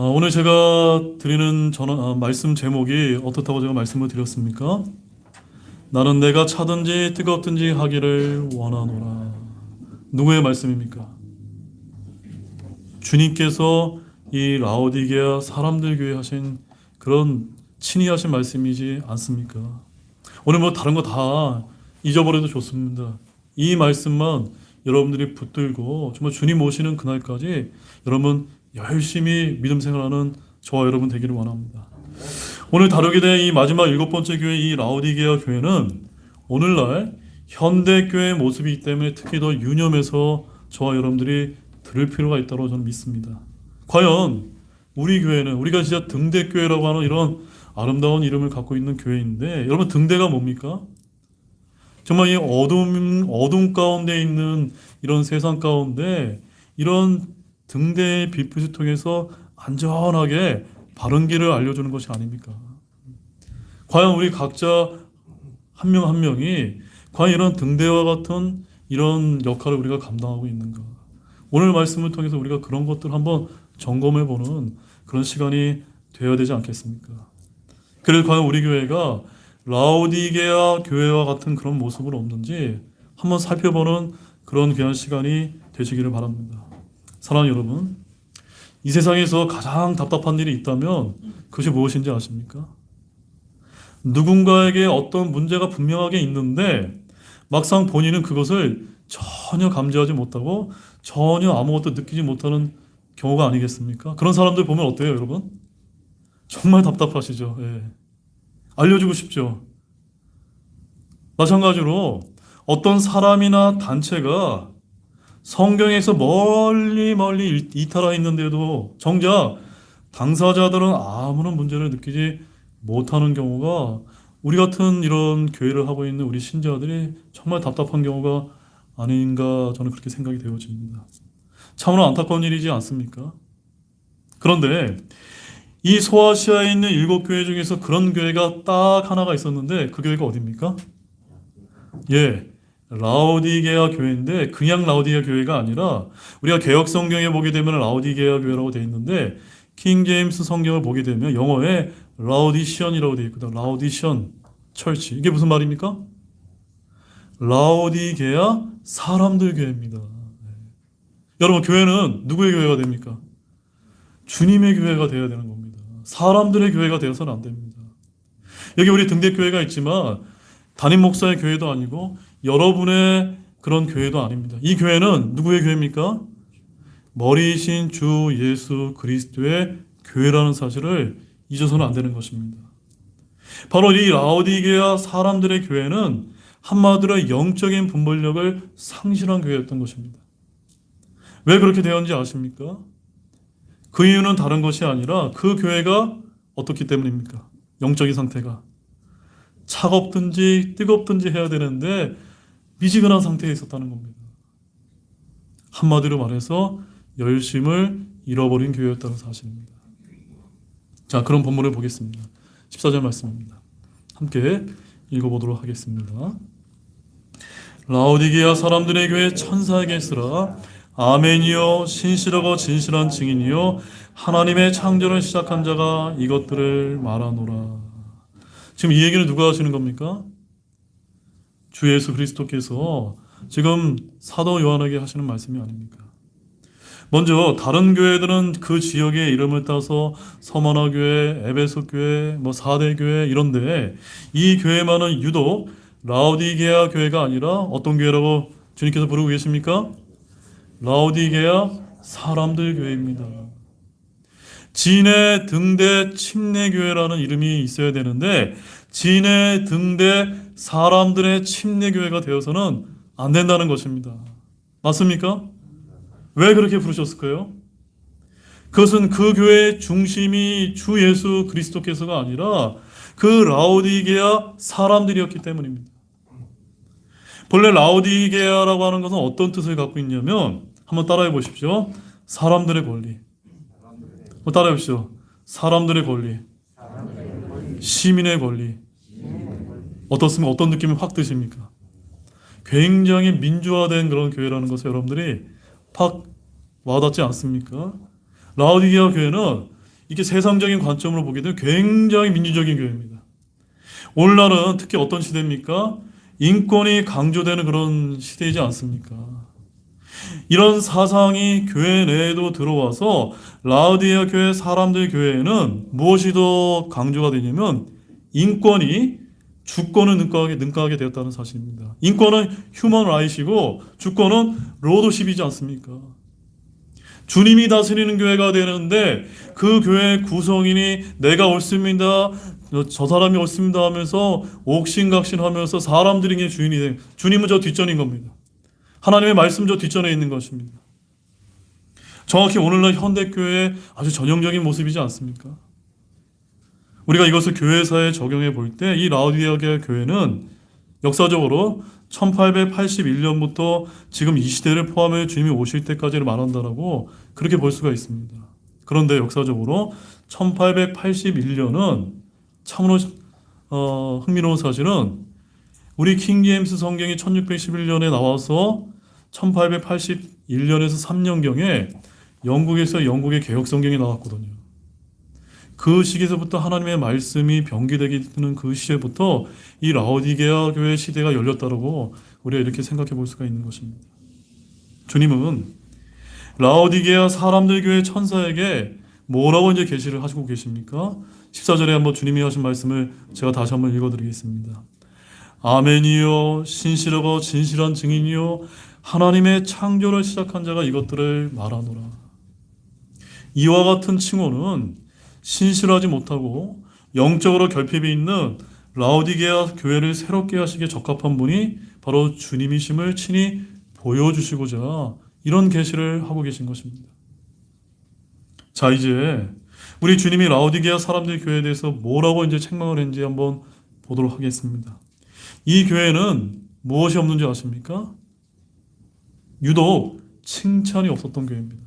오늘 제가 드리는 말씀 제목이 어떻다고 제가 말씀을 드렸습니까? 나는 내가 차든지 뜨겁든지 하기를 원하노라. 누구의 말씀입니까? 주님께서 이 라오디게아 사람들 교회 하신 그런 친히 하신 말씀이지 않습니까? 오늘 뭐 다른 거 다 잊어버려도 좋습니다. 이 말씀만 여러분들이 붙들고 정말 주님 오시는 그날까지 여러분 열심히 믿음 생활하는 저와 여러분 되기를 원합니다. 오늘 다루게 된 이 마지막 7번째 교회, 이 라오디게아 교회는 오늘날 현대 교회의 모습이기 때문에 특히 더 유념해서 저와 여러분들이 들을 필요가 있다고 저는 믿습니다. 과연 우리 교회는 우리가 진짜 등대교회라고 하는 이런 아름다운 이름을 갖고 있는 교회인데, 여러분 등대가 뭡니까? 정말 이 어둠 가운데 있는 이런 세상 가운데 이런 등대의 빛을 통해서 안전하게 바른 길을 알려주는 것이 아닙니까? 과연 우리 각자 한 명 한 명이 과연 이런 등대와 같은 이런 역할을 우리가 감당하고 있는가? 오늘 말씀을 통해서 우리가 그런 것들 한번 점검해보는 그런 시간이 되어야 되지 않겠습니까? 그래서 과연 우리 교회가 라오디게아 교회와 같은 그런 모습은 없는지 한번 살펴보는 그런 귀한 시간이 되시기를 바랍니다. 사랑하는 여러분, 이 세상에서 가장 답답한 일이 있다면 그것이 무엇인지 아십니까? 누군가에게 어떤 문제가 분명하게 있는데 막상 본인은 그것을 전혀 감지하지 못하고 전혀 아무것도 느끼지 못하는 경우가 아니겠습니까? 그런 사람들 보면 어때요, 여러분? 정말 답답하시죠? 예. 알려주고 싶죠. 마찬가지로 어떤 사람이나 단체가 성경에서 멀리 이탈해 있는데도 정작 당사자들은 아무런 문제를 느끼지 못하는 경우가 우리 같은 이런 교회를 하고 있는 우리 신자들이 정말 답답한 경우가 아닌가 저는 그렇게 생각이 되어집니다. 참으로 안타까운 일이지 않습니까? 그런데 이 소아시아에 있는 7교회 중에서 그런 교회가 딱 하나가 있었는데 그 교회가 어디입니까? 예, 라오디게아 교회인데 그냥 라오디게아 교회가 아니라 우리가 개역 성경에 보게 되면 라오디게아 교회라고 되어 있는데 킹 제임스 성경을 보게 되면 영어에 라오디션이라고 되어 있거든요. 라오디션 철치. 이게 무슨 말입니까? 라오디게아 사람들 교회입니다. 여러분, 교회는 누구의 교회가 됩니까? 주님의 교회가 되어야 되는 겁니다. 사람들의 교회가 되어서는 안 됩니다. 여기 우리 등대교회가 있지만 담임 목사의 교회도 아니고 여러분의 그런 교회도 아닙니다. 이 교회는 누구의 교회입니까? 머리이신 주 예수 그리스도의 교회라는 사실을 잊어서는 안 되는 것입니다. 바로 이 라오디게아 사람들의 교회는 한마디로 영적인 분별력을 상실한 교회였던 것입니다. 왜 그렇게 되었는지 아십니까? 그 이유는 다른 것이 아니라 그 교회가 어떻기 때문입니까? 영적인 상태가 차갑든지 뜨겁든지 해야 되는데 미지근한 상태에 있었다는 겁니다. 한마디로 말해서 열심을 잃어버린 교회였다는 사실입니다. 자, 그런 본문을 보겠습니다. 14절 말씀입니다. 함께 읽어보도록 하겠습니다. 라오디게아 사람들의 교회 천사에게 쓰라. 아멘이요 신실하고 진실한 증인이요 하나님의 창조를 시작한 자가 이것들을 말하노라. 지금 이 얘기를 누가 하시는 겁니까? 주 예수 그리스도께서 지금 사도 요한에게 하시는 말씀이 아닙니까? 먼저 다른 교회들은 그 지역의 이름을 따서 서머나 교회, 에베소 교회, 사대 교회 이런데 이 교회만은 유독 라오디게아 교회가 아니라 어떤 교회라고 주님께서 부르고 계십니까? 라오디게아 사람들 교회입니다. 진의 등대 침례교회라는 이름이 있어야 되는데 진의 등대 사람들의 침례교회가 되어서는 안 된다는 것입니다. 맞습니까? 왜 그렇게 부르셨을까요? 그것은 그 교회의 중심이 주 예수 그리스도께서가 아니라 그 라오디게아 사람들이었기 때문입니다. 본래 라오디게아라고 하는 것은 어떤 뜻을 갖고 있냐면 한번 따라해 보십시오. 사람들의 권리. 따라해 보십시오. 사람들의 권리. 시민의 권리. 어떻습니까? 어떤 느낌이 확 드십니까? 굉장히 민주화된 그런 교회라는 것을 여러분들이 팍 와닿지 않습니까? 라오디게아 교회는 이렇게 세상적인 관점으로 보게 되면 굉장히 민주적인 교회입니다. 오늘날은 특히 어떤 시대입니까? 인권이 강조되는 그런 시대이지 않습니까? 이런 사상이 교회 내에도 들어와서 라우디게아 교회 사람들 교회에는 무엇이 더 강조가 되냐면 인권이 주권을 능가하게 되었다는 사실입니다. 인권은 휴먼 라이트이고 주권은 로더십이지 않습니까? 주님이 다스리는 교회가 되는데 그 교회 구성인이 내가 옳습니다, 저 사람이 옳습니다 하면서 옥신각신하면서 사람들이 게 주인이 돼. 주님은 저 뒷전인 겁니다. 하나님의 말씀 저 뒷전에 있는 것입니다. 정확히 오늘날 현대교회의 아주 전형적인 모습이지 않습니까? 우리가 이것을 교회사에 적용해 볼 때 이 라우디게아 교회는 역사적으로 1881년부터 지금 이 시대를 포함해 주님이 오실 때까지를 말한다라고 그렇게 볼 수가 있습니다. 그런데 역사적으로 1881년은 참으로 흥미로운 사실은 우리 킹제임스 성경이 1611년에 나와서 1881년에서 3년경에 영국에서 영국의 개혁 성경이 나왔거든요. 그 시기에서부터 하나님의 말씀이 병기되게 되는 그 시대부터 이 라우디게아 교회 시대가 열렸다라고 우리가 이렇게 생각해 볼 수가 있는 것입니다. 주님은 라우디게아 사람들 교회 천사에게 뭐라고 이제 계시를 하시고 계십니까? 14절에 한번 주님이 하신 말씀을 제가 다시 한번 읽어드리겠습니다. 아멘이요 신실하고 진실한 증인이요 하나님의 창조를 시작한 자가 이것들을 말하노라. 이와 같은 칭호는 신실하지 못하고 영적으로 결핍이 있는 라우디게아 교회를 새롭게 하시기에 적합한 분이 바로 주님이심을 친히 보여주시고자 이런 계시를 하고 계신 것입니다. 자, 이제 우리 주님이 라우디게아 사람들 교회에 대해서 뭐라고 이제 책망을 했는지 한번 보도록 하겠습니다. 이 교회는 무엇이 없는지 아십니까? 유독 칭찬이 없었던 교회입니다.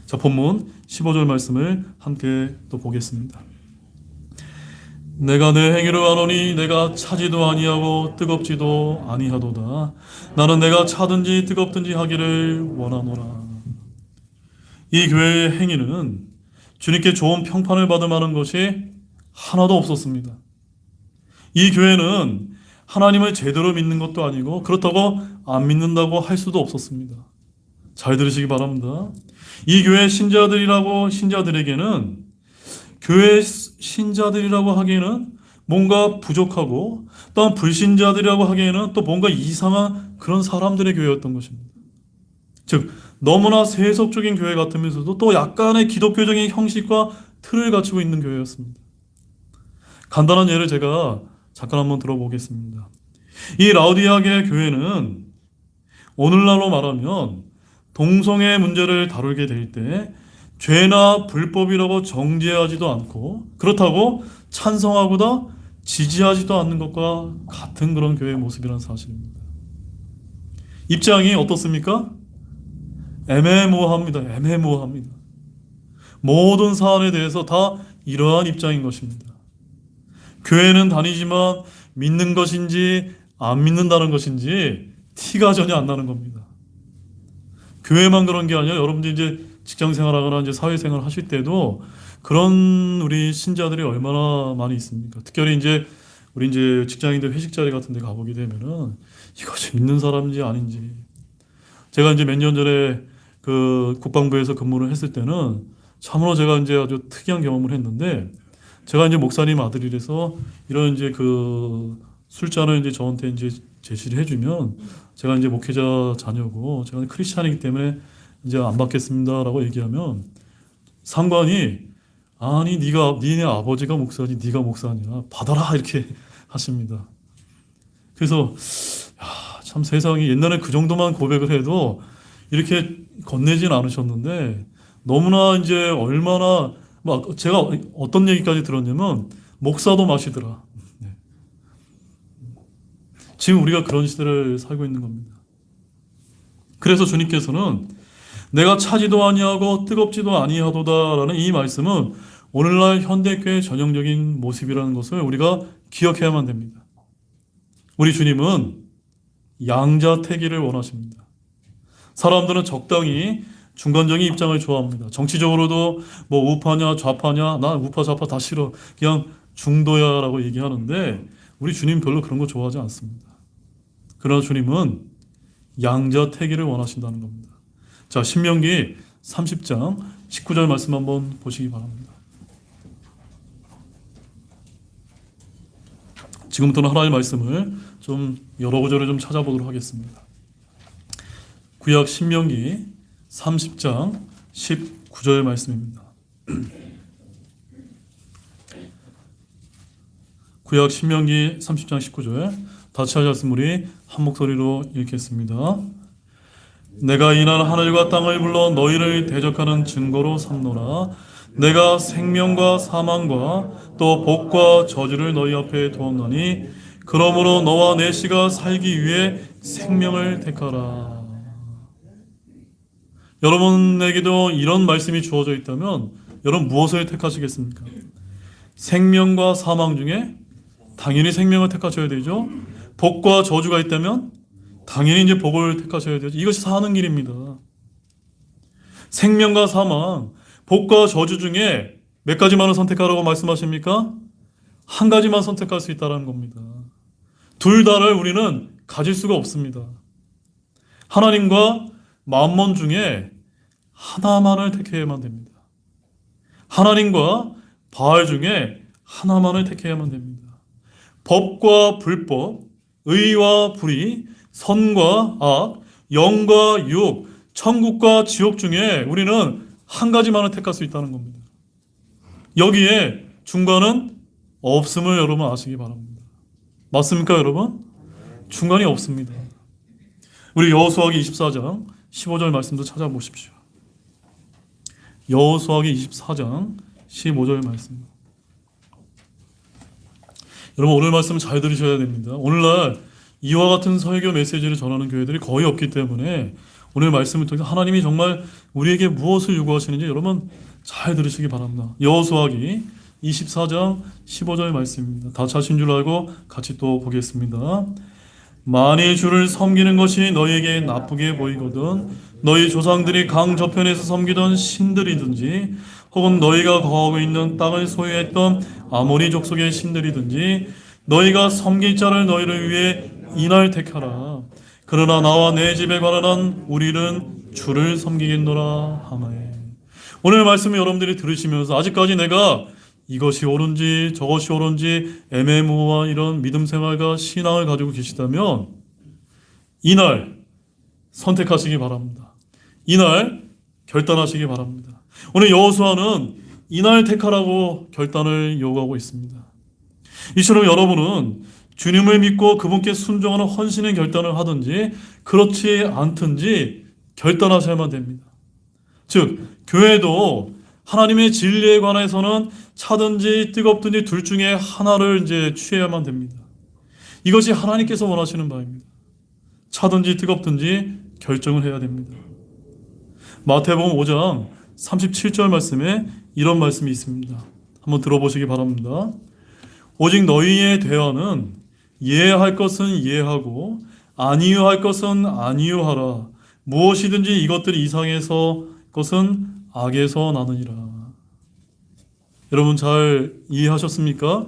자, 본문 15절 말씀을 함께 또 보겠습니다. 내가 내 행위를 아노니 내가 차지도 아니하고 뜨겁지도 아니하도다. 나는 내가 차든지 뜨겁든지 하기를 원하노라. 이 교회의 행위는 주님께 좋은 평판을 받을 만한 것이 하나도 없었습니다. 이 교회는 하나님을 제대로 믿는 것도 아니고 그렇다고 안 믿는다고 할 수도 없었습니다. 잘 들으시기 바랍니다. 이 교회 신자들에게는 교회 신자들이라고 하기에는 뭔가 부족하고 또한 불신자들이라고 하기에는 또 뭔가 이상한 그런 사람들의 교회였던 것입니다. 즉 너무나 세속적인 교회 같으면서도 또 약간의 기독교적인 형식과 틀을 갖추고 있는 교회였습니다. 간단한 예를 제가 잠깐 한번 들어보겠습니다. 이 라우디게아 교회는 오늘날로 말하면 동성애 문제를 다루게 될 때 죄나 불법이라고 정죄하지도 않고 그렇다고 찬성하거나 지지하지도 않는 것과 같은 그런 교회의 모습이라는 사실입니다. 입장이 어떻습니까? 애매모호합니다. 애매모호합니다. 모든 사안에 대해서 다 이러한 입장인 것입니다. 교회는 다니지만 믿는 것인지 안 믿는다는 것인지 티가 전혀 안 나는 겁니다. 교회만 그런 게 아니라 여러분들 이제 직장 생활하거나 이제 사회생활 하실 때도 그런 우리 신자들이 얼마나 많이 있습니까? 특별히 이제 우리 이제 직장인들 회식 자리 같은 데 가보게 되면은 이것이 믿는 사람인지 아닌지. 제가 이제 몇 년 전에 그 국방부에서 근무를 했을 때는 참으로 제가 이제 아주 특이한 경험을 했는데 제가 이제 목사님 아들이라서 이런 이제 그 술잔을 이제 저한테 이제 제시를 해주면 제가 이제 목회자 자녀고 제가 크리스찬이기 때문에 이제 안 받겠습니다라고 얘기하면 상관이 아니 니네 아버지가 목사지 네가 목사 아니야 받아라 이렇게 하십니다. 그래서 참 세상이 옛날에 그 정도만 고백을 해도 이렇게 건네진 않으셨는데 너무나 이제 얼마나 막 제가 어떤 얘기까지 들었냐면 목사도 마시더라. 네. 지금 우리가 그런 시대를 살고 있는 겁니다. 그래서 주님께서는 내가 차지도 아니하고 뜨겁지도 아니하도다라는 이 말씀은 오늘날 현대교회의 전형적인 모습이라는 것을 우리가 기억해야만 됩니다. 우리 주님은 양자택일을 원하십니다. 사람들은 적당히 중간적인 입장을 좋아합니다. 정치적으로도 뭐 우파냐 좌파냐, 나 우파 좌파 다 싫어. 그냥 중도야라고 얘기하는데 우리 주님 별로 그런 거 좋아하지 않습니다. 그러나 주님은 양자택일을 원하신다는 겁니다. 자, 신명기 30장 19절 말씀 한번 보시기 바랍니다. 지금부터는 하나님의 말씀을 좀 여러 구절을 좀 찾아보도록 하겠습니다. 구약 신명기 30장 19절 말씀입니다. 구약 신명기 30장 19절 다시 하셨으면 우리 한 목소리로 읽겠습니다. 내가 이날 하늘과 땅을 불러 너희를 대적하는 증거로 삼노라. 내가 생명과 사망과 또 복과 저주를 너희 앞에 두었나니 그러므로 너와 내 씨가 살기 위해 생명을 택하라. 여러분에게도 이런 말씀이 주어져 있다면 여러분 무엇을 택하시겠습니까? 생명과 사망 중에 당연히 생명을 택하셔야 되죠. 복과 저주가 있다면 당연히 이제 복을 택하셔야 되죠. 이것이 사는 길입니다. 생명과 사망, 복과 저주 중에 몇 가지만을 선택하라고 말씀하십니까? 한 가지만 선택할 수 있다는 겁니다. 둘 다를 우리는 가질 수가 없습니다. 하나님과 만몬 중에 하나만을 택해야만 됩니다. 하나님과 바알 중에 하나만을 택해야만 됩니다. 법과 불법, 의와 불의, 선과 악, 영과 육, 천국과 지옥 중에 우리는 한 가지만을 택할 수 있다는 겁니다. 여기에 중간은 없음을 여러분 아시기 바랍니다. 맞습니까, 여러분? 중간이 없습니다. 우리 여호수아기 24장 15절 말씀도 찾아보십시오. 여호수아기 24장 15절 말씀. 여러분 오늘 말씀 잘 들으셔야 됩니다. 오늘날 이와 같은 설교 메시지를 전하는 교회들이 거의 없기 때문에 오늘 말씀을 통해서 하나님이 정말 우리에게 무엇을 요구하시는지 여러분 잘 들으시기 바랍니다. 여호수아기 24장 15절 말씀입니다. 다 찾으신 줄 알고 같이 또 보겠습니다. 만일 주를 섬기는 것이 너희에게 나쁘게 보이거든 너희 조상들이 강 저편에서 섬기던 신들이든지 혹은 너희가 거하고 있는 땅을 소유했던 아모리 족속의 신들이든지 너희가 섬길 자를 너희를 위해 이날 택하라. 그러나 나와 내 집에 관한 한 우리는 주를 섬기겠노라 하매. 오늘 말씀을 여러분들이 들으시면서 아직까지 내가 이것이 옳은지 저것이 옳은지 애매모호한 이런 믿음 생활과 신앙을 가지고 계시다면 이날 선택하시기 바랍니다. 이날 결단하시기 바랍니다. 오늘 여호수아는 이날 택하라고 결단을 요구하고 있습니다. 이처럼 여러분은 주님을 믿고 그분께 순종하는 헌신의 결단을 하든지 그렇지 않든지 결단하셔야만 됩니다. 즉 교회도 하나님의 진리에 관해서는 차든지 뜨겁든지 둘 중에 하나를 이제 취해야만 됩니다. 이것이 하나님께서 원하시는 바입니다. 차든지 뜨겁든지 결정을 해야 됩니다. 마태복음 5장 37절 말씀에 이런 말씀이 있습니다. 한번 들어보시기 바랍니다. 오직 너희의 대화는 이해할 것은 이해하고 아니유할 것은 아니유하라. 무엇이든지 이것들이 이상해서 것은 악에서 나느니라. 여러분 잘 이해하셨습니까?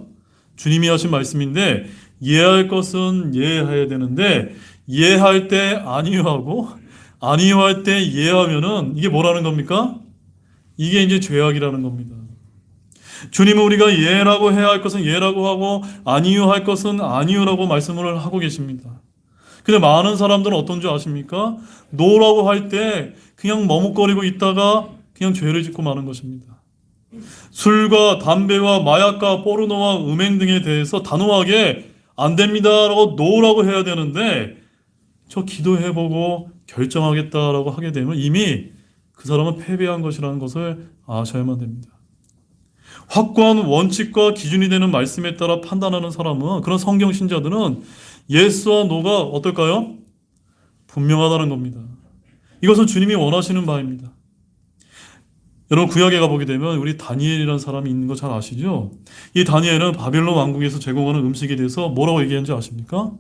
주님이 하신 말씀인데 이해할 것은 이해해야 되는데 이해할 때 아니유하고 아니유할 때 이해하면은 이게 뭐라는 겁니까? 이게 이제 죄악이라는 겁니다. 주님은 우리가 예라고 해야 할 것은 예라고 하고 아니유할 것은 아니유라고 말씀을 하고 계십니다. 근데 많은 사람들은 어떤 줄 아십니까? 노라고 할 때 그냥 머뭇거리고 있다가 그냥 죄를 짓고 마는 것입니다. 술과 담배와 마약과 포르노와 음행 등에 대해서 단호하게 안 됩니다라고 노라고 해야 되는데 저 기도해보고 결정하겠다라고 하게 되면 이미 그 사람은 패배한 것이라는 것을 아셔야만 됩니다. 확고한 원칙과 기준이 되는 말씀에 따라 판단하는 사람은 그런 성경 신자들은 예스와 노가 어떨까요? 분명하다는 겁니다. 이것은 주님이 원하시는 바입니다. 여러분 구약에 가보게 되면 우리 다니엘이라는 사람이 있는 거 잘 아시죠? 이 다니엘은 바벨론 왕국에서 제공하는 음식에 대해서 뭐라고 얘기했는지 아십니까?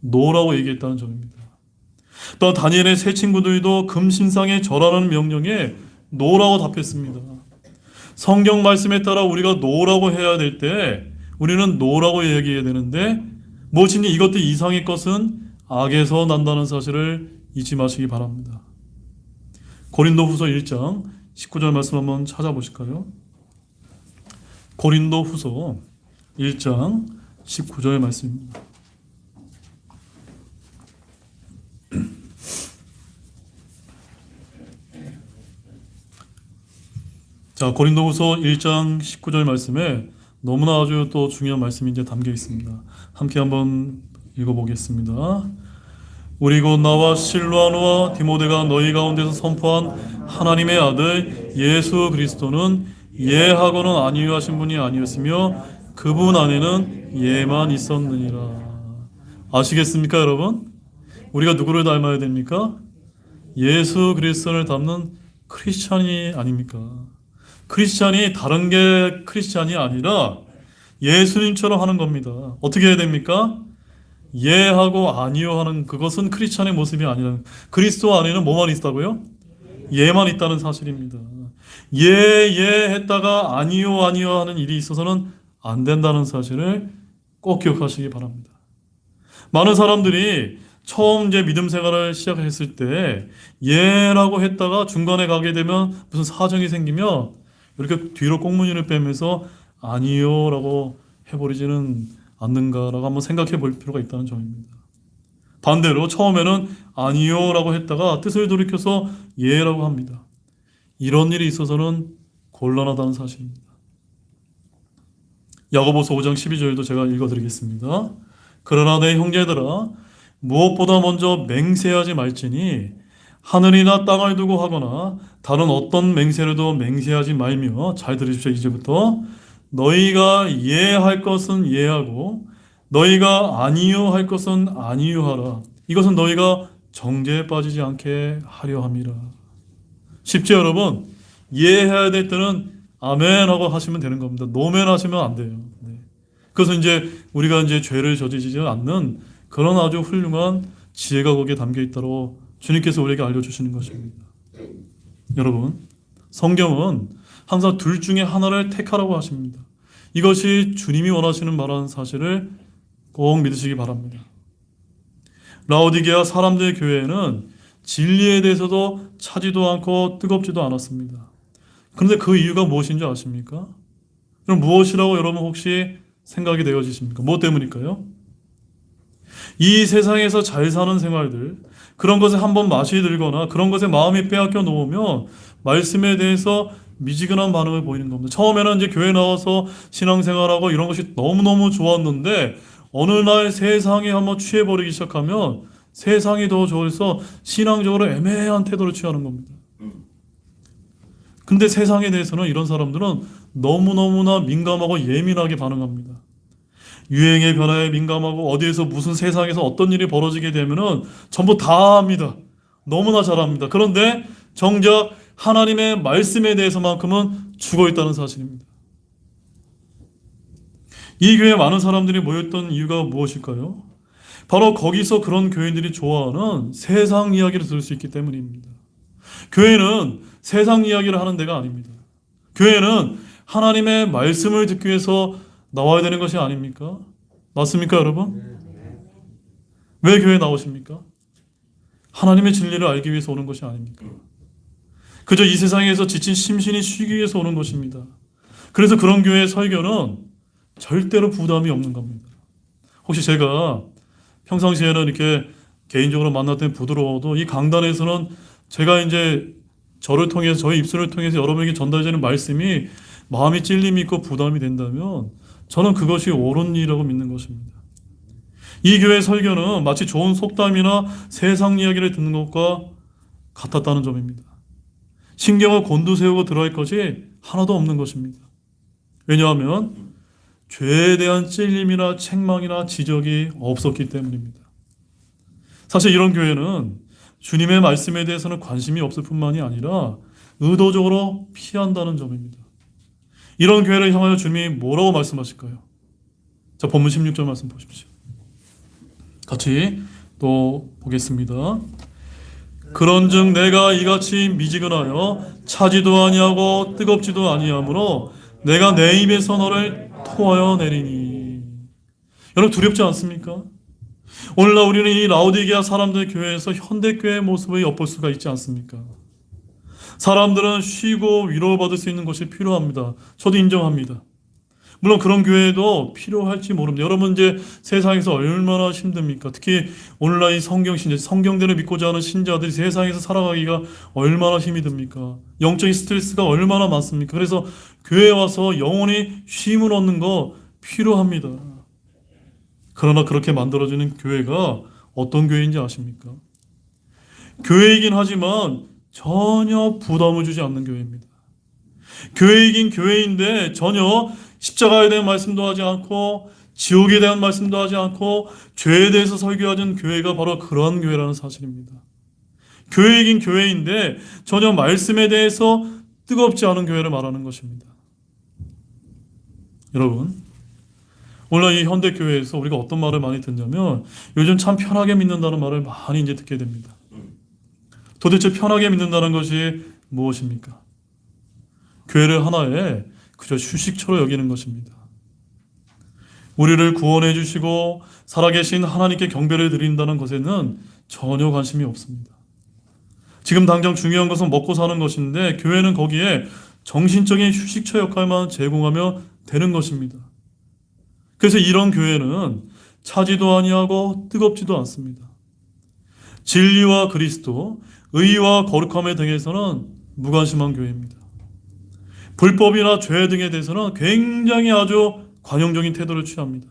노라고 얘기했다는 점입니다. 또 다니엘의 세 친구들도 금신상에 절하는 명령에 노라고 답했습니다. 성경 말씀에 따라 우리가 노라고 해야 될 때 우리는 노라고 얘기해야 되는데 무엇인지 이것들 이상의 것은 악에서 난다는 사실을 잊지 마시기 바랍니다. 고린도후서 1장 19절 말씀 한번 찾아보실까요? 고린도후서 1장 19절 말씀입니다. 자, 고린도후서 1장 19절 말씀에 너무나 아주 또 중요한 말씀이 이제 담겨 있습니다. 함께 한번 읽어보겠습니다. 우리 곧 나와 실로아노와 디모데가 너희 가운데서 선포한 하나님의 아들 예수 그리스도는 예하고는 아니하신 분이 아니었으며 그분 안에는 예만 있었느니라. 아시겠습니까, 여러분? 우리가 누구를 닮아야 됩니까? 예수 그리스도를 닮는 크리스찬이 아닙니까? 크리스찬이 다른 게 크리스찬이 아니라 예수님처럼 하는 겁니다. 어떻게 해야 됩니까? 예하고 아니요 하는 그것은 크리스찬의 모습이 아니라 그리스도 안에는 뭐만 있다고요? 예만 있다는 사실입니다. 예 했다가 아니요 하는 일이 있어서는 안 된다는 사실을 꼭 기억하시기 바랍니다. 많은 사람들이 처음 이제 믿음 생활을 시작했을 때 예라고 했다가 중간에 가게 되면 무슨 사정이 생기면 이렇게 뒤로 꽁무니를 빼면서 아니요라고 해버리지는 않는가라고 한번 생각해 볼 필요가 있다는 점입니다. 반대로 처음에는 아니요라고 했다가 뜻을 돌이켜서 예라고 합니다. 이런 일이 있어서는 곤란하다는 사실입니다. 야고보서 5장 12절도 제가 읽어드리겠습니다. 그러나 내 형제들아 무엇보다 먼저 맹세하지 말지니 하늘이나 땅을 두고 하거나 다른 어떤 맹세라도 맹세하지 말며 잘 들으십시오. 이제부터 너희가 예할 것은 예하고 너희가 아니요 할 것은 아니요 하라. 이것은 너희가 정죄에 빠지지 않게 하려 함이라. 쉽죠, 여러분? 예해야 될 때는 아멘 하고 하시면 되는 겁니다. 노멘 하시면 안 돼요. 네. 그것은 이제 우리가 이제 죄를 저지르지 않는 그런 아주 훌륭한 지혜가 거기에 담겨 있다고 주님께서 우리에게 알려주시는 것입니다. 여러분, 성경은 항상 둘 중에 하나를 택하라고 하십니다. 이것이 주님이 원하시는 바라는 사실을 꼭 믿으시기 바랍니다. 라오디게아 사람들의 교회에는 진리에 대해서도 차지도 않고 뜨겁지도 않았습니다. 그런데 그 이유가 무엇인지 아십니까? 그럼 무엇이라고 여러분 혹시 생각이 되어지십니까? 무엇 때문일까요? 이 세상에서 잘 사는 생활들, 그런 것에 한번 맛이 들거나 그런 것에 마음이 빼앗겨 놓으면 말씀에 대해서 미지근한 반응을 보이는 겁니다. 처음에는 이제 교회 나와서 신앙생활하고 이런 것이 너무너무 좋았는데 어느 날 세상에 한번 취해버리기 시작하면 세상이 더 좋아서 신앙적으로 애매한 태도를 취하는 겁니다. 근데 세상에 대해서는 이런 사람들은 너무너무나 민감하고 예민하게 반응합니다. 유행의 변화에 민감하고 어디에서 무슨 세상에서 어떤 일이 벌어지게 되면은 전부 다 압니다. 너무나 잘합니다. 그런데 정작 하나님의 말씀에 대해서만큼은 죽어 있다는 사실입니다. 이 교회에 많은 사람들이 모였던 이유가 무엇일까요? 바로 거기서 그런 교인들이 좋아하는 세상 이야기를 들을 수 있기 때문입니다. 교회는 세상 이야기를 하는 데가 아닙니다. 교회는 하나님의 말씀을 듣기 위해서 나와야 되는 것이 아닙니까? 맞습니까, 여러분? 왜 교회에 나오십니까? 하나님의 진리를 알기 위해서 오는 것이 아닙니까? 그저 이 세상에서 지친 심신이 쉬기 위해서 오는 것입니다. 그래서 그런 교회의 설교는 절대로 부담이 없는 겁니다. 혹시 제가 평상시에는 이렇게 개인적으로 만났을 때 부드러워도 이 강단에서는 제가 이제 저를 통해서 저의 입술을 통해서 여러분에게 전달되는 말씀이 마음이 찔림이 있고 부담이 된다면 저는 그것이 옳은 일이라고 믿는 것입니다. 이 교회의 설교는 마치 좋은 속담이나 세상 이야기를 듣는 것과 같았다는 점입니다. 신경을 곤두세우고 들어갈 것이 하나도 없는 것입니다. 왜냐하면 죄에 대한 찔림이나 책망이나 지적이 없었기 때문입니다. 사실 이런 교회는 주님의 말씀에 대해서는 관심이 없을 뿐만이 아니라 의도적으로 피한다는 점입니다. 이런 교회를 향하여 주님이 뭐라고 말씀하실까요? 자, 본문 16절 말씀 보십시오. 같이 또 보겠습니다. 그런즉 내가 이같이 미지근하여 차지도 아니하고 뜨겁지도 아니하므로 내가 내 입에서 너를 토하여 내리니. 여러분 두렵지 않습니까? 오늘날 우리는 이 라오디게아 사람들 교회에서 현대교회의 모습을 엿볼 수가 있지 않습니까? 사람들은 쉬고 위로받을 수 있는 것이 필요합니다. 저도 인정합니다. 물론 그런 교회도 필요할지 모릅니다. 여러분 이제 세상에서 얼마나 힘듭니까? 특히 오늘날 성경 신자, 성경대로 믿고자 하는 신자들이 세상에서 살아가기가 얼마나 힘이 듭니까? 영적인 스트레스가 얼마나 많습니까? 그래서 교회에 와서 영혼이 쉼을 얻는 거 필요합니다. 그러나 그렇게 만들어지는 교회가 어떤 교회인지 아십니까? 교회이긴 하지만 전혀 부담을 주지 않는 교회입니다. 교회이긴 교회인데 전혀 십자가에 대한 말씀도 하지 않고 지옥에 대한 말씀도 하지 않고 죄에 대해서 설교하는 교회가 바로 그러한 교회라는 사실입니다. 교회이긴 교회인데 전혀 말씀에 대해서 뜨겁지 않은 교회를 말하는 것입니다. 여러분, 오늘 이 현대교회에서 우리가 어떤 말을 많이 듣냐면 요즘 참 편하게 믿는다는 말을 많이 이제 듣게 됩니다. 도대체 편하게 믿는다는 것이 무엇입니까? 교회를 하나의 그저 휴식처로 여기는 것입니다. 우리를 구원해 주시고 살아계신 하나님께 경배를 드린다는 것에는 전혀 관심이 없습니다. 지금 당장 중요한 것은 먹고 사는 것인데 교회는 거기에 정신적인 휴식처 역할만 제공하며 되는 것입니다. 그래서 이런 교회는 차지도 아니하고 뜨겁지도 않습니다. 진리와 그리스도, 의와 거룩함에 등에서는 무관심한 교회입니다. 불법이나 죄 등에 대해서는 굉장히 아주 관용적인 태도를 취합니다.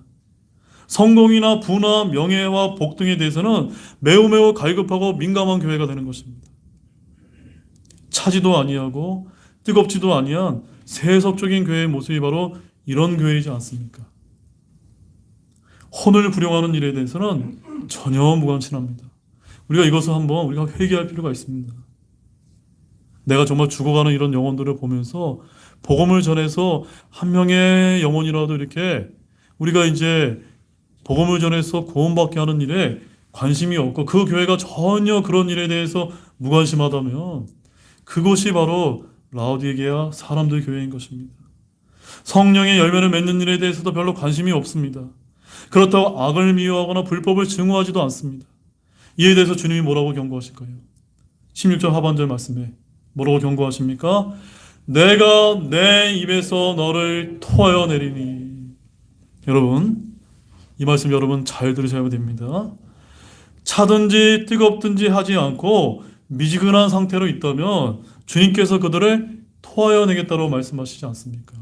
성공이나 부나 명예와 복 등에 대해서는 매우 갈급하고 민감한 교회가 되는 것입니다. 차지도 아니하고 뜨겁지도 아니한 세속적인 교회의 모습이 바로 이런 교회이지 않습니까? 혼을 부령하는 일에 대해서는 전혀 무관심합니다. 우리가 이것을 한번 우리가 회개할 필요가 있습니다. 내가 정말 죽어가는 이런 영혼들을 보면서 복음을 전해서 한 명의 영혼이라도 이렇게 우리가 이제 복음을 전해서 구원받게 하는 일에 관심이 없고 그 교회가 전혀 그런 일에 대해서 무관심하다면 그것이 바로 라오디게아 사람들 교회인 것입니다. 성령의 열매를 맺는 일에 대해서도 별로 관심이 없습니다. 그렇다고 악을 미워하거나 불법을 증오하지도 않습니다. 이에 대해서 주님이 뭐라고 경고하실까요? 16절 하반절 말씀에 뭐라고 경고하십니까? 내가 내 입에서 너를 토하여 내리니. 여러분, 이 말씀 여러분 잘 들으셔야 됩니다. 차든지 뜨겁든지 하지 않고 미지근한 상태로 있다면 주님께서 그들을 토하여 내겠다고 말씀하시지 않습니까?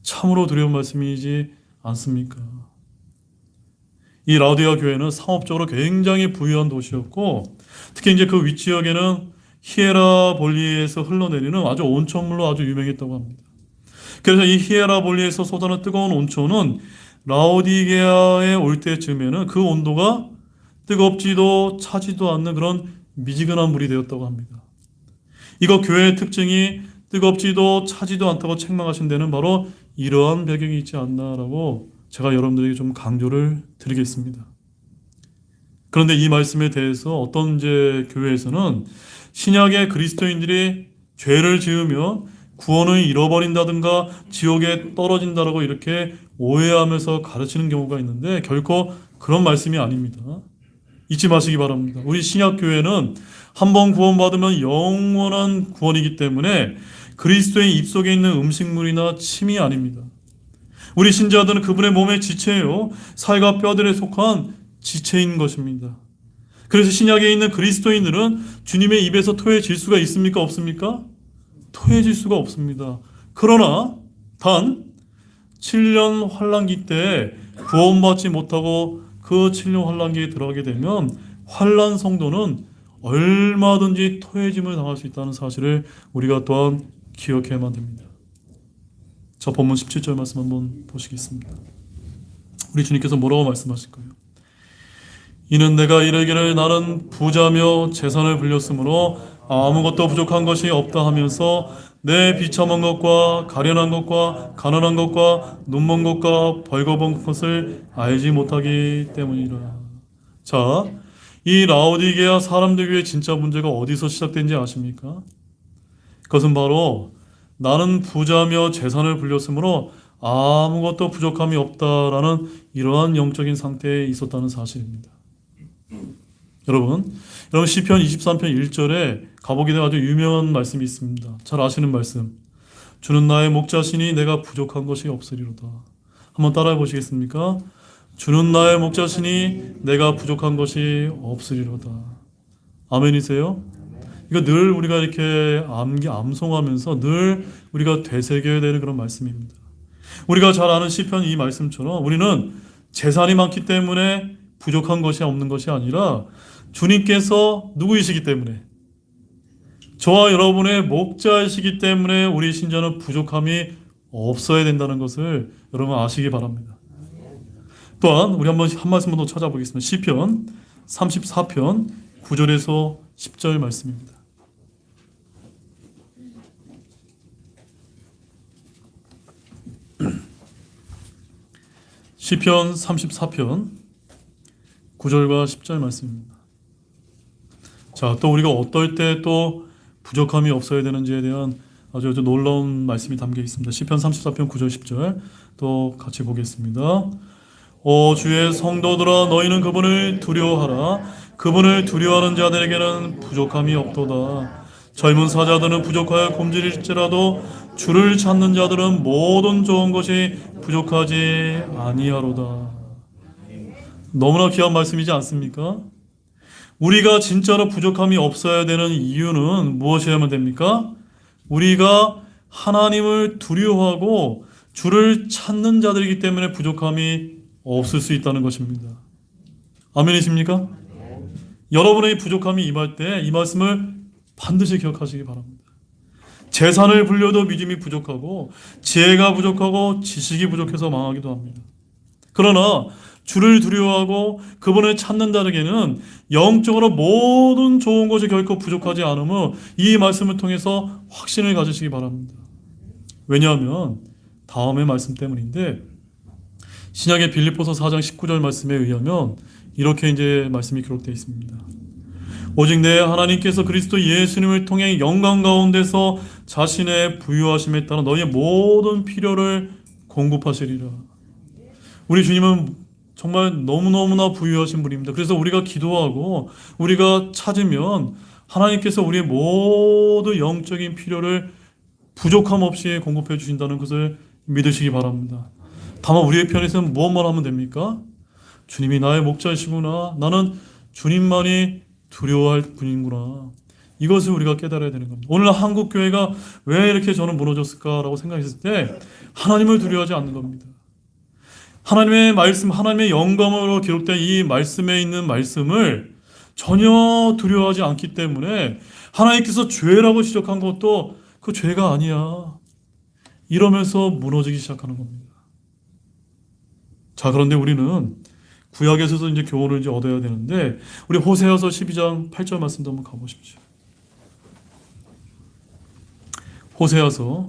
참으로 두려운 말씀이지 않습니까? 이 라오디게아 교회는 상업적으로 굉장히 부유한 도시였고 특히 이제 그 윗지역에는 히에라볼리에서 흘러내리는 아주 온천물로 아주 유명했다고 합니다. 그래서 이 히에라볼리에서 쏟아는 뜨거운 온천은 라오디게아에 올 때쯤에는 그 온도가 뜨겁지도 차지도 않는 그런 미지근한 물이 되었다고 합니다. 이거 교회의 특징이 뜨겁지도 차지도 않다고 책망하신 데는 바로 이러한 배경이 있지 않나라고 제가 여러분들에게 좀 강조를 드리겠습니다. 그런데 이 말씀에 대해서 어떤 이제 교회에서는 신약의 그리스도인들이 죄를 지으면 구원을 잃어버린다든가 지옥에 떨어진다라고 이렇게 오해하면서 가르치는 경우가 있는데 결코 그런 말씀이 아닙니다. 잊지 마시기 바랍니다. 우리 신약교회는 한번 구원받으면 영원한 구원이기 때문에 그리스도의 입속에 있는 음식물이나 침이 아닙니다. 우리 신자들은 그분의 몸의 지체예요. 살과 뼈들에 속한 지체인 것입니다. 그래서 신약에 있는 그리스도인들은 주님의 입에서 토해질 수가 있습니까? 없습니까? 토해질 수가 없습니다. 그러나 단 7년 환란기 때 구원받지 못하고 그 7년 환란기에 들어가게 되면 환란 성도는 얼마든지 토해짐을 당할 수 있다는 사실을 우리가 또한 기억해야만 됩니다. 자, 본문 17절 말씀 한번 보시겠습니다. 우리 주님께서 뭐라고 말씀하실까요? 이는 내가 이르기를 나는 부자며 재산을 불렸으므로 아무것도 부족한 것이 없다 하면서 내 비참한 것과 가련한 것과 가난한 것과 눈먼 것과 벌거벗은 것을 알지 못하기 때문이라. 자, 이 라오디게아 사람들 교회 진짜 문제가 어디서 시작된지 아십니까? 그것은 바로 나는 부자며 재산을 불렸으므로 아무것도 부족함이 없다라는 이러한 영적인 상태에 있었다는 사실입니다. 여러분 시편 23편 1절에 가보기에 아주 유명한 말씀이 있습니다. 잘 아시는 말씀. 주는 나의 목자시니 내가 부족한 것이 없으리로다. 한번 따라해 보시겠습니까? 주는 나의 목자시니 내가 부족한 것이 없으리로다. 아멘이세요? 이거 늘 우리가 이렇게 암송하면서 늘 우리가 되새겨야 되는 그런 말씀입니다. 우리가 잘 아는 시편 이 말씀처럼 우리는 재산이 많기 때문에 부족한 것이 없는 것이 아니라 주님께서 누구이시기 때문에 저와 여러분의 목자이시기 때문에 우리 신자는 부족함이 없어야 된다는 것을 여러분 아시기 바랍니다. 또한 우리 한 말씀 더 찾아보겠습니다. 시편 34편 9절에서 10절 말씀입니다. 시편 34편 9절과 10절 말씀입니다. 자, 또 우리가 어떨 때 또 부족함이 없어야 되는지에 대한 아주 놀라운 말씀이 담겨 있습니다. 시편 34편 9절 10절 또 같이 보겠습니다. 오 주의 성도들아 너희는 그분을 두려워하라. 그분을 두려워하는 자들에게는 부족함이 없도다. 젊은 사자들은 부족하여 굶주릴지라도 주를 찾는 자들은 모든 좋은 것이 부족하지 아니하로다. 너무나 귀한 말씀이지 않습니까? 우리가 진짜로 부족함이 없어야 되는 이유는 무엇이어야만 됩니까? 우리가 하나님을 두려워하고 주를 찾는 자들이기 때문에 부족함이 없을 수 있다는 것입니다. 아멘이십니까? 여러분의 부족함이 임할 때 이 말씀을 반드시 기억하시기 바랍니다. 재산을 불려도 믿음이 부족하고 지혜가 부족하고 지식이 부족해서 망하기도 합니다. 그러나 주를 두려워하고 그분을 찾는 자에게는 영적으로 모든 좋은 것이 결코 부족하지 않음을 이 말씀을 통해서 확신을 가지시기 바랍니다. 왜냐하면 다음의 말씀 때문인데 신약의 빌립보서 4장 19절 말씀에 의하면 이렇게 이제 말씀이 기록되어 있습니다. 오직 내 하나님께서 그리스도 예수님을 통해 영광 가운데서 자신의 부유하심에 따라 너희의 모든 필요를 공급하시리라. 우리 주님은 정말 너무너무나 부유하신 분입니다. 그래서 우리가 기도하고 우리가 찾으면 하나님께서 우리의 모든 영적인 필요를 부족함 없이 공급해 주신다는 것을 믿으시기 바랍니다. 다만 우리의 편에서는 무엇만 하면 됩니까? 주님이 나의 목자이시구나. 나는 주님만이 두려워할 분이구나. 이것을 우리가 깨달아야 되는 겁니다. 오늘 한국교회가 왜 이렇게 저는 무너졌을까라고 생각했을 때 하나님을 두려워하지 않는 겁니다. 하나님의 말씀, 하나님의 영감으로 기록된 이 말씀에 있는 말씀을 전혀 두려워하지 않기 때문에 하나님께서 죄라고 지적한 것도 그 죄가 아니야. 이러면서 무너지기 시작하는 겁니다. 자, 그런데 우리는 구약에서도 이제 교훈을 이제 얻어야 되는데 우리 호세아서 12장 8절 말씀도 한번 가보십시오. 호세아서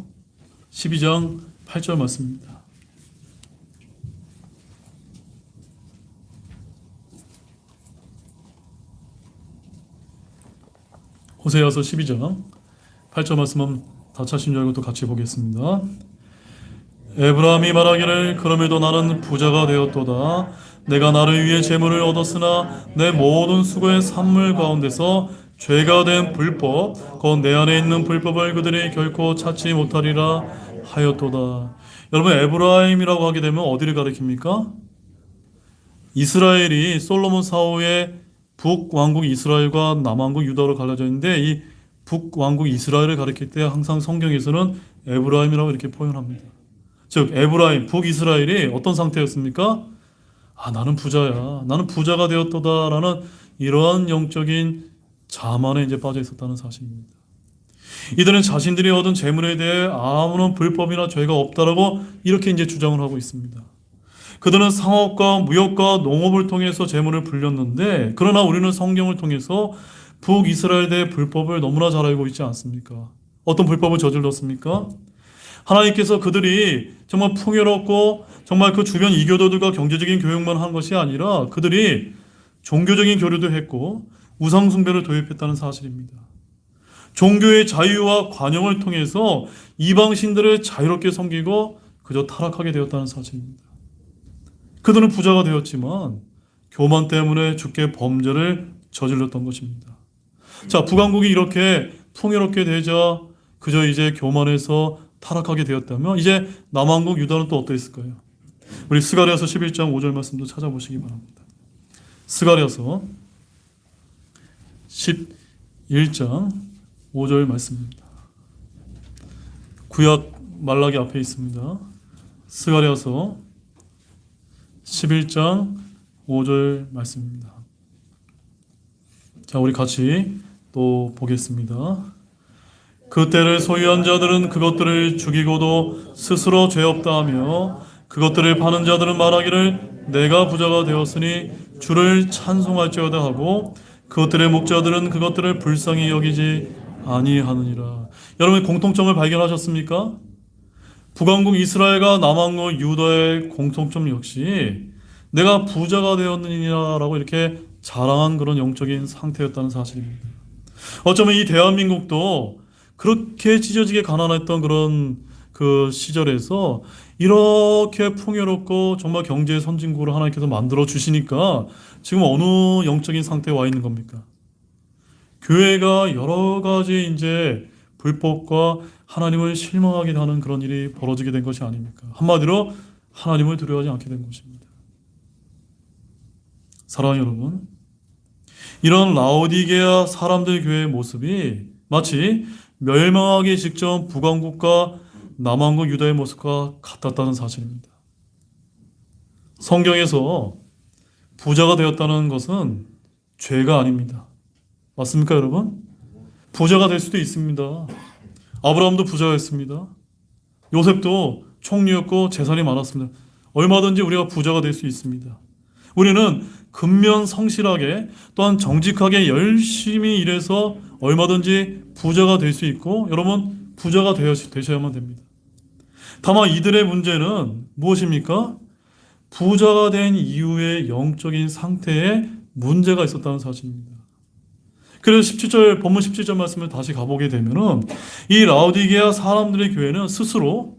12장 8절 말씀입니다. 호세아서 12장 8절 말씀은 다 차신 줄 알고 또 같이 보겠습니다. 에브라임이 말하기를 그럼에도 나는 부자가 되었도다. 내가 나를 위해 재물을 얻었으나 내 모든 수고의 산물 가운데서 죄가 된 불법 곧 내 안에 있는 불법을 그들이 결코 찾지 못하리라 하였도다. 여러분 에브라임이라고 하게 되면 어디를 가리킵니까? 이스라엘이 솔로몬 사후에 북왕국 이스라엘과 남왕국 유다로 갈라져 있는데 이 북왕국 이스라엘을 가리킬 때 항상 성경에서는 에브라임이라고 이렇게 표현합니다. 즉 에브라임, 북이스라엘이 어떤 상태였습니까? 나는 부자야. 나는 부자가 되었도다라는 이러한 영적인 자만에 이제 빠져 있었다는 사실입니다. 이들은 자신들이 얻은 재물에 대해 아무런 불법이나 죄가 없다라고 이렇게 이제 주장을 하고 있습니다. 그들은 상업과 무역과 농업을 통해서 재물을 불렸는데 그러나 우리는 성경을 통해서 북이스라엘 대의 불법을 너무나 잘 알고 있지 않습니까? 어떤 불법을 저질렀습니까? 하나님께서 그들이 정말 풍요롭고 정말 그 주변 이교도들과 경제적인 교육만 한 것이 아니라 그들이 종교적인 교류도 했고 우상 숭배를 도입했다는 사실입니다. 종교의 자유와 관용을 통해서 이방 신들을 자유롭게 섬기고 그저 타락하게 되었다는 사실입니다. 그들은 부자가 되었지만 교만 때문에 주께 범죄를 저질렀던 것입니다. 자, 북왕국이 이렇게 풍요롭게 되자 그저 이제 교만해서 타락하게 되었다면 이제 남왕국 유다는 또 어떠했을까요? 우리 스가랴서 11장 5절 말씀도 찾아보시기 바랍니다. 스가랴서 11장 5절 말씀입니다. 구약 말라기 앞에 있습니다. 스가랴서 11장 5절 말씀입니다. 자, 우리 같이 또 보겠습니다. 그때를 소유한 자들은 그것들을 죽이고도 스스로 죄 없다 하며 그것들을 파는 자들은 말하기를 내가 부자가 되었으니 주를 찬송할지어다 하고 그것들의 목자들은 그것들을 불쌍히 여기지 아니하느니라. 여러분 공통점을 발견하셨습니까? 북왕국 이스라엘과 남왕국 유다의 공통점 역시 내가 부자가 되었느니라라고 이렇게 자랑한 그런 영적인 상태였다는 사실입니다. 어쩌면 이 대한민국도 그렇게 찢어지게 가난했던 그런 그 시절에서 이렇게 풍요롭고 정말 경제 선진국을 하나님께서 만들어 주시니까 지금 어느 영적인 상태에 와 있는 겁니까? 교회가 여러 가지 이제 불법과 하나님을 실망하게 하는 그런 일이 벌어지게 된 것이 아닙니까? 한마디로 하나님을 두려워하지 않게 된 것입니다. 사랑하는 여러분, 이런 라오디게아 사람들 교회의 모습이 마치 멸망하기 직전 북왕국과 남왕국 유다의 모습과 같았다는 사실입니다. 성경에서 부자가 되었다는 것은 죄가 아닙니다. 맞습니까, 여러분? 부자가 될 수도 있습니다. 아브라함도 부자였습니다. 요셉도 총리였고 재산이 많았습니다. 얼마든지 우리가 부자가 될 수 있습니다. 우리는 근면 성실하게 또한 정직하게 열심히 일해서 얼마든지 부자가 될 수 있고 여러분 부자가 되셔야만 됩니다. 다만 이들의 문제는 무엇입니까? 부자가 된 이후의 영적인 상태에 문제가 있었다는 사실입니다. 그래서 17절 본문 17절 말씀을 다시 가보게 되면은 이 라오디게아 사람들의 교회는 스스로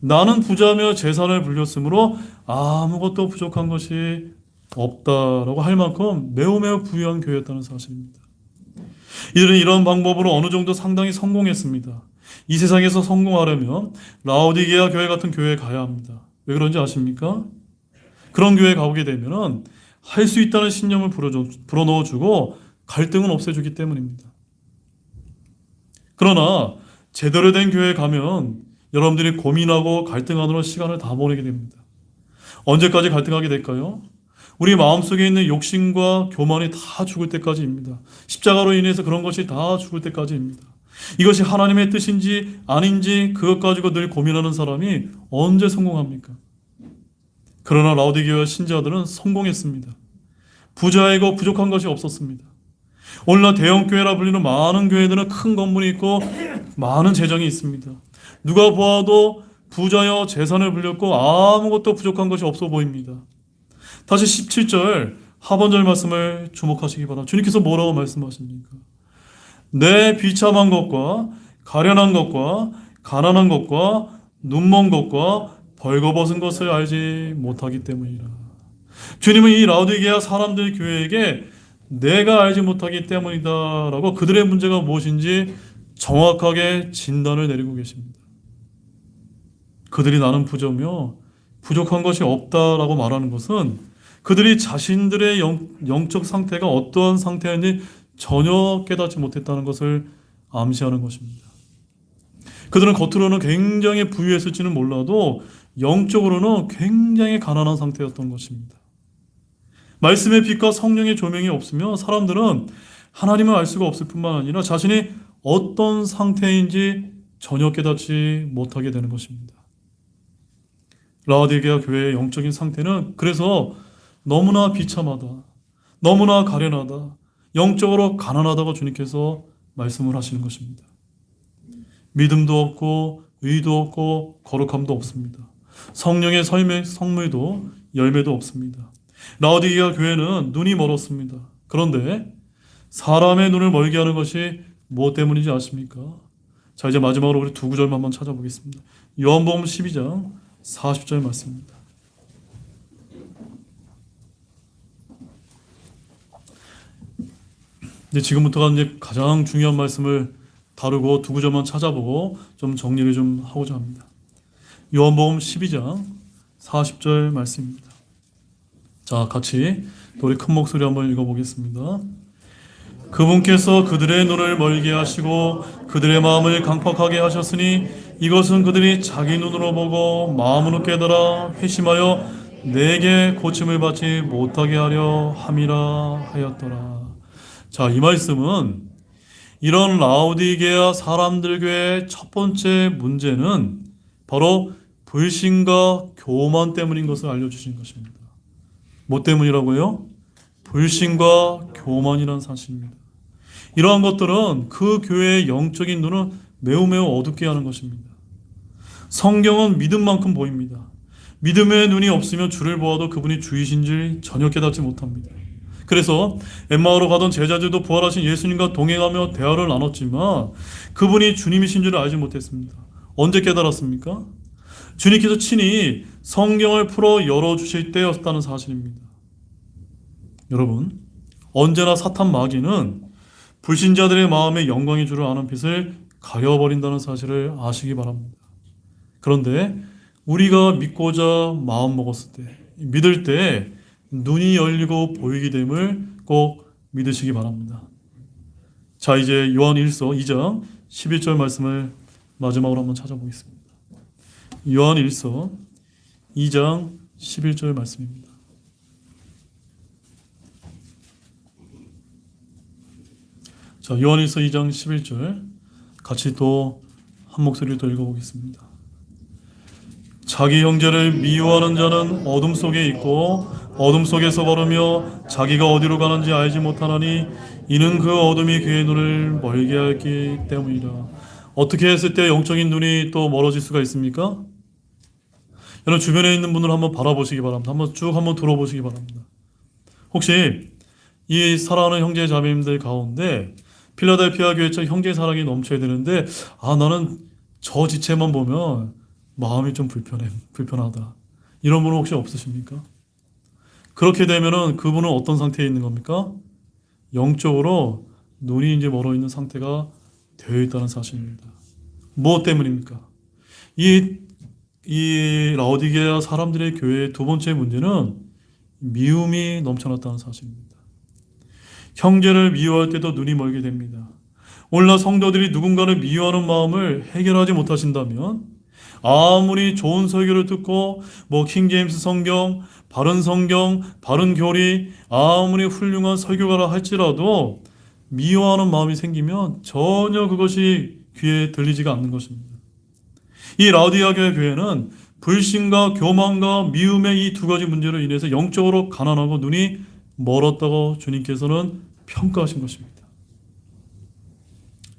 나는 부자며 재산을 불렸으므로 아무것도 부족한 것이 없다라고 할 만큼 매우 부유한 교회였다는 사실입니다. 이들은 이런 방법으로 어느 정도 상당히 성공했습니다. 이 세상에서 성공하려면 라오디게아 교회 같은 교회에 가야 합니다. 왜 그런지 아십니까? 그런 교회에 가보게 되면은 할 수 있다는 신념을 불어넣어주고 갈등은 없애주기 때문입니다. 그러나 제대로 된 교회에 가면 여러분들이 고민하고 갈등하느라 시간을 다 보내게 됩니다. 언제까지 갈등하게 될까요? 우리 마음속에 있는 욕심과 교만이 다 죽을 때까지입니다. 십자가로 인해서 그런 것이 다 죽을 때까지입니다. 이것이 하나님의 뜻인지 아닌지 그것 가지고 늘 고민하는 사람이 언제 성공합니까? 그러나 라오디게아 신자들은 성공했습니다. 부자이고 부족한 것이 없었습니다. 오늘날 대형교회라 불리는 많은 교회들은 큰 건물이 있고 많은 재정이 있습니다. 누가 보아도 부자여 재산을 불렸고 아무것도 부족한 것이 없어 보입니다. 다시 17절 하반절 말씀을 주목하시기 바랍니다. 주님께서 뭐라고 말씀하십니까? 내 비참한 것과 가련한 것과 가난한 것과 눈먼 것과 벌거벗은 것을 알지 못하기 때문이라. 주님은 이 라오디게아 사람들 교회에게 내가 알지 못하기 때문이다라고 그들의 문제가 무엇인지 정확하게 진단을 내리고 계십니다. 그들이 나는 부자며 부족한 것이 없다라고 말하는 것은 그들이 자신들의 영적 상태가 어떠한 상태인지 전혀 깨닫지 못했다는 것을 암시하는 것입니다. 그들은 겉으로는 굉장히 부유했을지는 몰라도 영적으로는 굉장히 가난한 상태였던 것입니다. 말씀의 빛과 성령의 조명이 없으면 사람들은 하나님을 알 수가 없을 뿐만 아니라 자신이 어떤 상태인지 전혀 깨닫지 못하게 되는 것입니다. 라오디게아 교회의 영적인 상태는 그래서 너무나 비참하다, 너무나 가련하다, 영적으로 가난하다고 주님께서 말씀을 하시는 것입니다. 믿음도 없고 의도 없고 거룩함도 없습니다. 성령의 성물도 열매도 없습니다. 라오디게아 교회는 눈이 멀었습니다. 그런데 사람의 눈을 멀게 하는 것이 무엇 때문인지 아십니까? 자, 이제 마지막으로 우리 두 구절만 한번 찾아보겠습니다. 요한복음 12장 40절 말씀입니다. 이제 지금부터가 이제 가장 중요한 말씀을 다루고 두 구절만 찾아보고 좀 정리를 좀 하고자 합니다. 요한복음 12장 40절 말씀입니다. 자, 같이 또 우리 큰 목소리 한번 읽어보겠습니다. 그분께서 그들의 눈을 멀게 하시고 그들의 마음을 강팍하게 하셨으니 이것은 그들이 자기 눈으로 보고 마음으로 깨달아 회심하여 내게 고침을 받지 못하게 하려 함이라 하였더라. 자, 이 말씀은 이런 라오디게아 사람들 교회의 첫 번째 문제는 바로 불신과 교만 때문인 것을 알려주신 것입니다. 뭐 때문이라고요? 불신과 교만이라는 사실입니다. 이러한 것들은 그 교회의 영적인 눈을 매우 어둡게 하는 것입니다. 성경은 믿음만큼 보입니다. 믿음의 눈이 없으면 주를 보아도 그분이 주이신 줄 전혀 깨닫지 못합니다. 그래서 엠마오로 가던 제자들도 부활하신 예수님과 동행하며 대화를 나눴지만 그분이 주님이신 줄 알지 못했습니다. 언제 깨달았습니까? 주님께서 친히 성경을 풀어 열어주실 때였다는 사실입니다. 여러분, 언제나 사탄 마귀는 불신자들의 마음에 영광의 주를 아는 빛을 가려버린다는 사실을 아시기 바랍니다. 그런데 우리가 믿고자 마음먹었을 때, 믿을 때 눈이 열리고 보이게 됨을 꼭 믿으시기 바랍니다. 자, 이제 요한 1서 2장 11절 말씀을 마지막으로 한번 찾아보겠습니다. 요한 1서 2장 11절 말씀입니다. 자, 요한 1서 2장 11절 같이 또 한 목소리로 또 읽어보겠습니다. 자기 형제를 미워하는 자는 어둠 속에 있고 어둠 속에서 걸으며 자기가 어디로 가는지 알지 못하나니 이는 그 어둠이 그의 눈을 멀게 하기 때문이라. 어떻게 했을 때 영적인 눈이 또 멀어질 수가 있습니까? 여러분 주변에 있는 분을 한번 바라보시기 바랍니다. 한번 들어보시기 바랍니다. 혹시 이 사랑하는 형제 자매님들 가운데 필라델피아 교회처럼 형제 사랑이 넘쳐야 되는데 나는 저 지체만 보면 마음이 좀 불편하다. 이런 분은 혹시 없으십니까? 그렇게 되면은 그분은 어떤 상태에 있는 겁니까? 영적으로 눈이 이제 멀어 있는 상태가 되어 있다는 사실입니다. 무엇 때문입니까? 이 라오디게아 사람들의 교회의 두 번째 문제는 미움이 넘쳐났다는 사실입니다. 형제를 미워할 때도 눈이 멀게 됩니다. 오늘날 성도들이 누군가를 미워하는 마음을 해결하지 못하신다면 아무리 좋은 설교를 듣고 킹제임스 성경, 바른 교리, 아무리 훌륭한 설교가라 할지라도 미워하는 마음이 생기면 전혀 그것이 귀에 들리지가 않는 것입니다. 이 라오디게아 교회는 불신과 교만과 미움의 이 두 가지 문제로 인해서 영적으로 가난하고 눈이 멀었다고 주님께서는 평가하신 것입니다.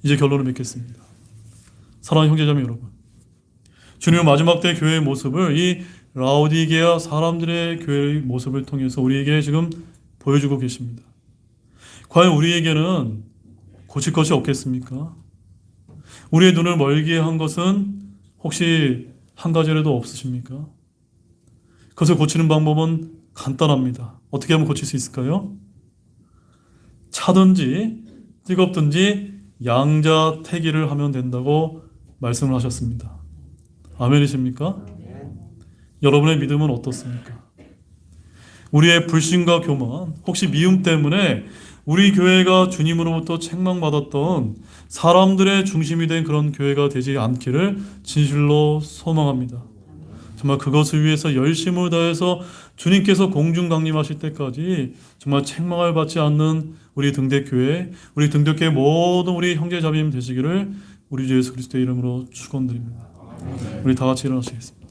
이제 결론을 맺겠습니다. 사랑하는 형제자매 여러분, 주님은 마지막 때 교회의 모습을 이 라오디게아 사람들의 교회의 모습을 통해서 우리에게 지금 보여주고 계십니다. 과연 우리에게는 고칠 것이 없겠습니까? 우리의 눈을 멀게 한 것은 혹시 한 가지라도 없으십니까? 그것을 고치는 방법은 간단합니다. 어떻게 하면 고칠 수 있을까요? 차든지 뜨겁든지 양자택일을 하면 된다고 말씀을 하셨습니다. 아멘이십니까? 여러분의 믿음은 어떻습니까? 우리의 불신과 교만, 혹시 미움 때문에 우리 교회가 주님으로부터 책망받았던 사람들의 중심이 된 그런 교회가 되지 않기를 진실로 소망합니다. 정말 그것을 위해서 열심을 다해서 주님께서 공중 강림하실 때까지 정말 책망을 받지 않는 우리 등대교회, 우리 등대교회 모든 우리 형제자매님 되시기를 우리 주 예수 그리스도의 이름으로 축원드립니다. 우리 다 같이 일어나시겠습니다.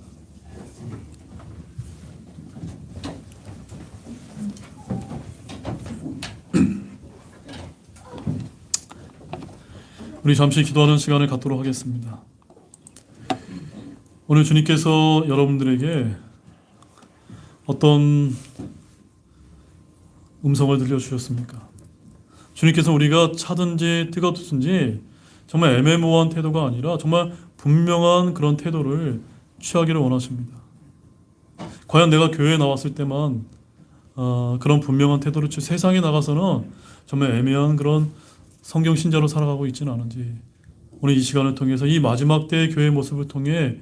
우리 잠시 기도하는 시간을 갖도록 하겠습니다. 오늘 주님께서 여러분들에게 어떤 음성을 들려주셨습니까? 주님께서 우리가 차든지 뜨겁든지 정말 애매모호한 태도가 아니라 정말 분명한 그런 태도를 취하기를 원하십니다. 과연 내가 교회에 나왔을 때만 그런 분명한 태도를 취해 세상에 나가서는 정말 애매한 그런 성경 신자로 살아가고 있지는 않은지, 오늘 이 시간을 통해서 이 마지막 때의 교회의 모습을 통해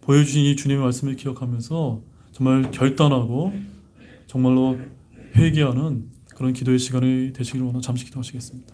보여주신 이 주님의 말씀을 기억하면서 정말 결단하고 정말로 회개하는 그런 기도의 시간이 되시기를 원하며 잠시 기도하시겠습니다.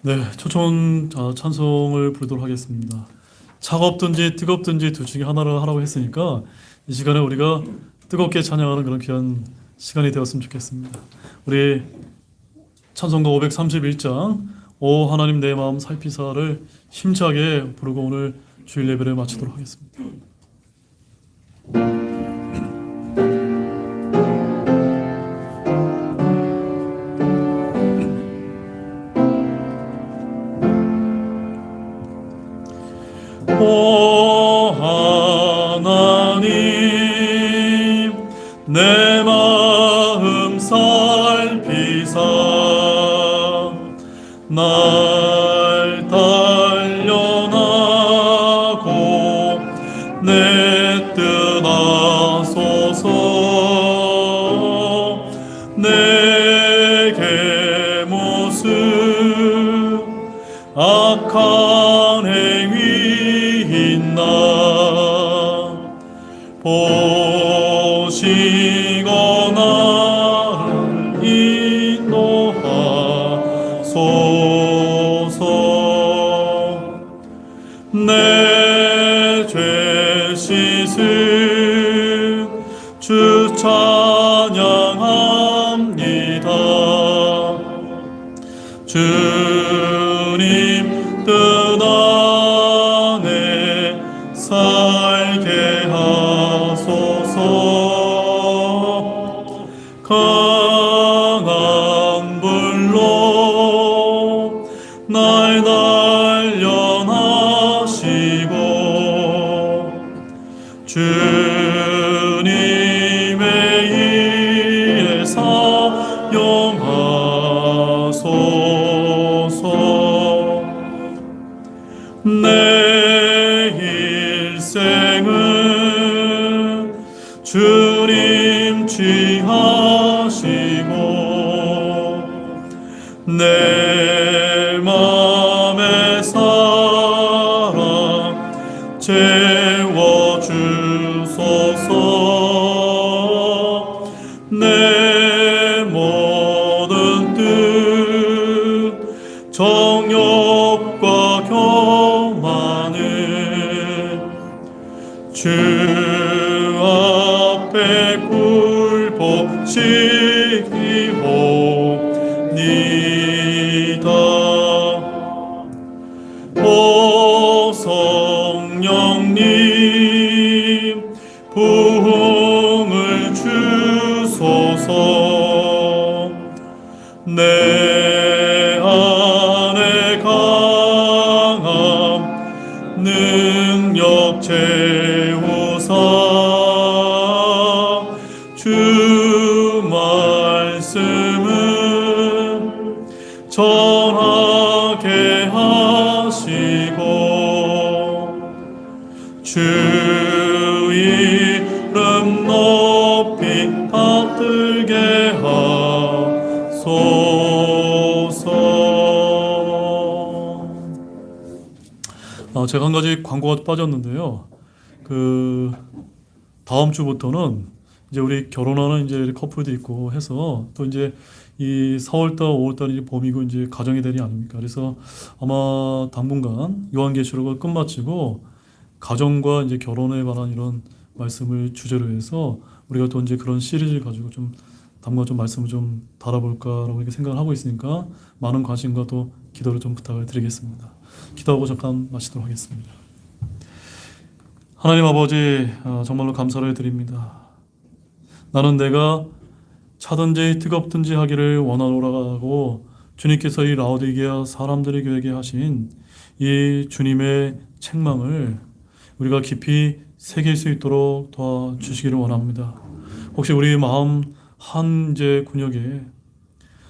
네, 초청 찬송을 부르도록 하겠습니다. 차갑든지 뜨겁든지 둘 중에 하나를 하라고 했으니까 이 시간에 우리가 뜨겁게 찬양하는 그런 귀한 시간이 되었으면 좋겠습니다. 우리 찬송가 531장 오 하나님 내 마음 살피사를 힘차게 부르고 오늘 주일 예배를 마치도록 하겠습니다. 오 하나님 내 마음 살피사 날 단련하고 내 뜻 하소서. 내게 모습 악한 행위 있나 보시고 나를 인도하소서. 내 죄 씻은 주 찬양합니다. 주님 뜻 안에 살게 하소서. 강한 불로 날 단련하시고 주님의 일에 사용하소서. 내 일생은 주님 취하시고 내 맘의 사랑 채워주소서. 내 모든 뜻 정욕과 교만을 주 앞에 굴복시키옵니다. 오 성령님 부흥을 주소서. 내 안에 강함 말씀을 전하게 하시고 주 이름 높이 받들게 하소서. 제가 한 가지 광고가 빠졌는데요. 다음 주부터는 이제 우리 결혼하는 이제 커플도 있고 해서 또 이제 이 4월달, 5월달이 이제 봄이고 이제 가정의 달이 아닙니까? 그래서 아마 당분간 요한계시록을 끝마치고 가정과 이제 결혼에 관한 이런 말씀을 주제로 해서 우리가 또 이제 그런 시리즈를 가지고 좀 당분간 좀 말씀을 좀 달아볼까라고 이렇게 생각을 하고 있으니까 많은 관심과 또 기도를 좀 부탁을 드리겠습니다. 기도하고 잠깐 마치도록 하겠습니다. 하나님 아버지, 정말로 감사를 드립니다. 나는 내가 차든지 뜨겁든지 하기를 원하노라고 주님께서 이 라오디게아 사람들의 교회에게 하신 이 주님의 책망을 우리가 깊이 새길 수 있도록 도와주시기를 원합니다. 혹시 우리 마음 한 이제 군역에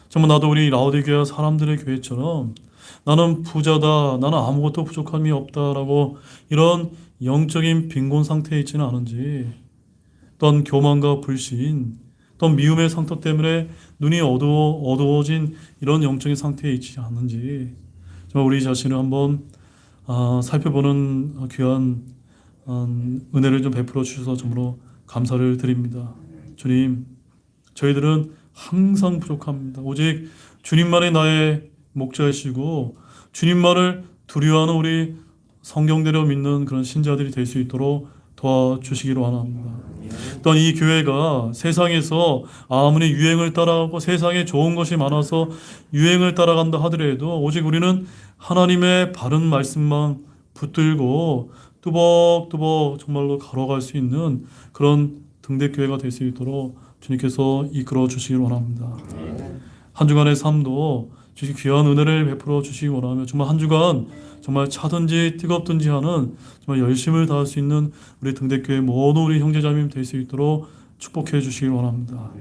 정말 나도 우리 라오디게아 사람들의 교회처럼 나는 부자다, 나는 아무것도 부족함이 없다라고 이런 영적인 빈곤 상태에 있지는 않은지, 또한 교만과 불신, 또한 미움의 상태 때문에 눈이 어두워진 이런 영적인 상태에 있지 않는지 정말 우리 자신을 한번 살펴보는 귀한 은혜를 좀 베풀어 주셔서 정말로 감사를 드립니다. 주님, 저희들은 항상 부족합니다. 오직 주님만이 나의 목자이시고 주님만을 두려워하는 우리 성경대로 믿는 그런 신자들이 될 수 있도록 도와주시기로 원합니다. 또한 이 교회가 세상에서 아무리 유행을 따라가고 세상에 좋은 것이 많아서 유행을 따라간다 하더라도 오직 우리는 하나님의 바른 말씀만 붙들고 뚜벅뚜벅 정말로 걸어갈 수 있는 그런 등대교회가 될 수 있도록 주님께서 이끌어 주시기를 원합니다. 한 주간의 삶도 주신 귀한 은혜를 베풀어 주시기 원하며 정말 한 주간 정말 차든지 뜨겁든지 하는 정말 열심을 다할 수 있는 우리 등대교회 모든 우리 형제자매님 될 수 있도록 축복해 주시기 원합니다.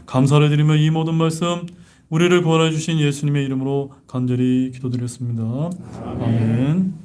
감사를 드리며 이 모든 말씀 우리를 구원해 주신 예수님의 이름으로 간절히 기도드렸습니다. 아멘.